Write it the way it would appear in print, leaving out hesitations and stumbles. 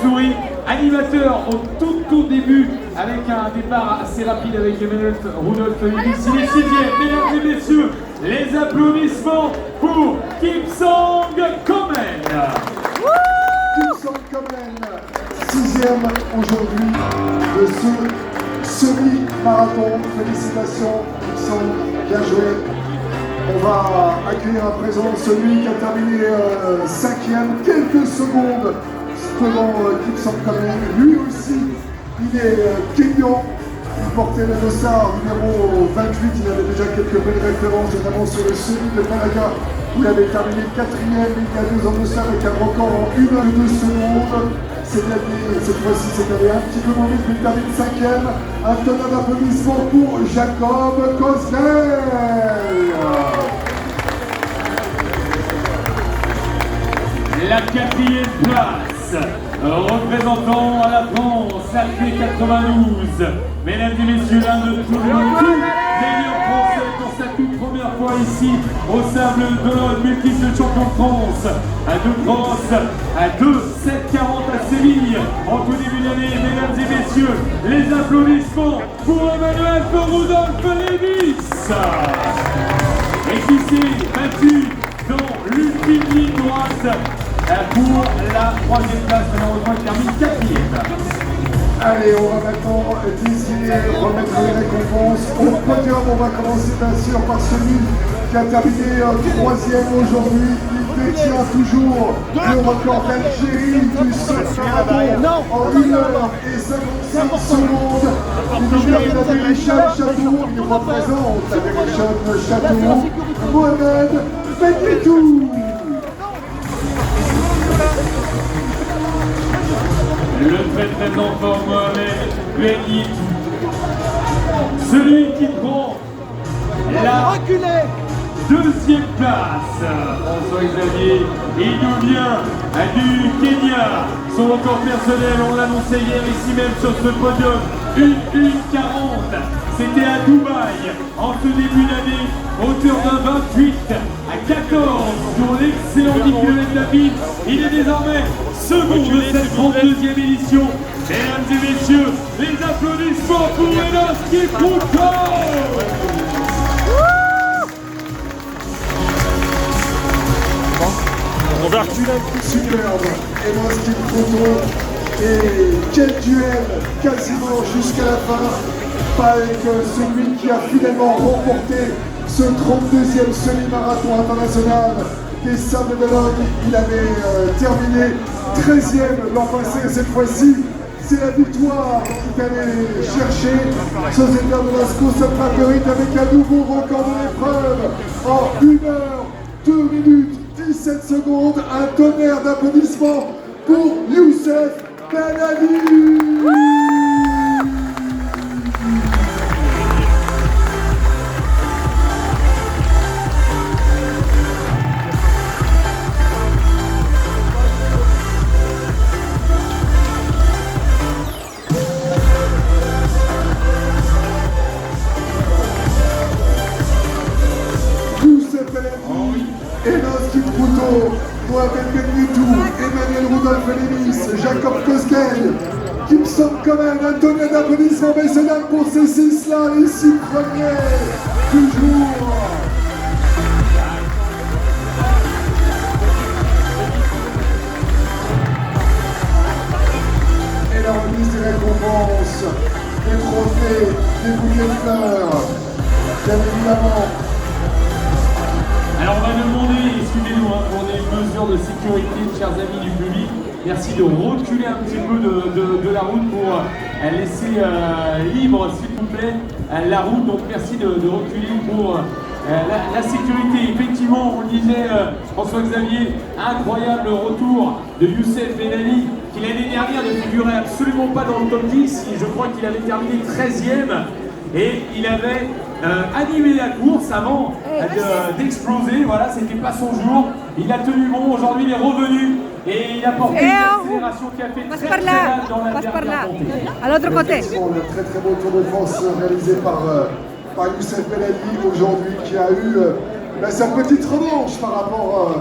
souris, animateur au tout début avec un départ assez rapide avec Emmanuel Rudolph Felix. Il est sixième, mesdames et messieurs, les applaudissements pour Kipsang Komen. Kipsang Komen, sixième aujourd'hui de ce semi-marathon. Félicitations Kipsang, bien joué. On va accueillir à présent celui qui a terminé cinquième, quelques secondes devant Kipsang Komen. Lui aussi, il est Kenyan. Il portait le dossard numéro 28. Il avait déjà quelques belles références, notamment sur le semi de Malaga, où il avait terminé quatrième. Il y a 2 ans de ça avec un record en 1 heure et 2 secondes. Cette fois-ci, c'est allé un petit peu moins vite, mais il termine cinquième. Un tonnerre d'applaudissements pour Jacob Kosgei. La quatrième place, représentant à la France, Alpé 92. Mesdames et messieurs, l'un de tous les meilleurs Français pour sa toute première fois ici au Sable d'Olonne, multiple champion de France, de France, à 2,740 à Séville, en tout début d'année. Mesdames et messieurs, les applaudissements pour Emmanuel Rudolph Felix. Et qui s'est battu dans l'ultime ligne droite pour la troisième place, malheureusement il termine quatrième. Allez, on va maintenant désigner, remettre les récompenses. Au podium, on va commencer bien sûr par celui qui a terminé troisième aujourd'hui. Il détient toujours le record d'Algérie du semi-marathon en 1 heure et 55 secondes. Il nous vient d'appeler Richard Chateau. Il représente avec Richard Chateau Mohamed Benyetou. Le très en forme Mohamed Benyetou. Celui qui prend la deuxième place. François Xavier, il nous vient du Kenya. Son record personnel, on l'annonçait hier ici même sur ce podium, 1:40. C'était à Dubaï, en ce début d'année, hauteur d'un 28 à 14 sur l'excellent 10 km de la ville. Il est désormais second de cette 32e édition. Mesdames et messieurs, les applaudissements pour Enos Kipruto. Superbe, Enos Kipruto. Et quel duel quasiment jusqu'à la fin, pas avec celui qui a finalement remporté ce 32e semi-marathon international des Sables d'Olonne. Il avait terminé 13e l'an passé. Cette fois-ci, c'est la victoire qu'il allait chercher. Société de Lascaux Sainte-Marguerite avec un nouveau record de l'épreuve en 1 heure, 2 minutes, 17 secondes. Un tonnerre d'applaudissements pour Youssef Benali. Enos Kipruto, Mohamed Benyetou, Emmanuel Rudolph Felix, Jacob Kosgei, Kipsang Komen, un tonnerre d'applaudissements, messieurs dames, pour ces 6-là, les 6 premiers, toujours. Et la remise des récompenses, des trophées, des bouquets de fleurs, bien évidemment. Alors on va demander, excusez-nous pour des mesures de sécurité, chers amis du public, merci de reculer un petit peu de la route pour laisser libre, s'il vous plaît, la route. Donc merci de reculer pour la sécurité. Effectivement, on le disait, François Xavier, incroyable retour de Youssef Benali, qui l'année dernière ne figurait absolument pas dans le top 10. Je crois qu'il avait terminé 13e. Et il avait animé la course avant d'exploser. Voilà, c'était pas son jour. Il a tenu bon. Aujourd'hui, il est revenu et il a porté une accélération qui a fait très mal dans la dernière montée. À l'autre côté. Un très beau Tour de France réalisé par Youssef Benali aujourd'hui, qui a eu sa petite revanche par rapport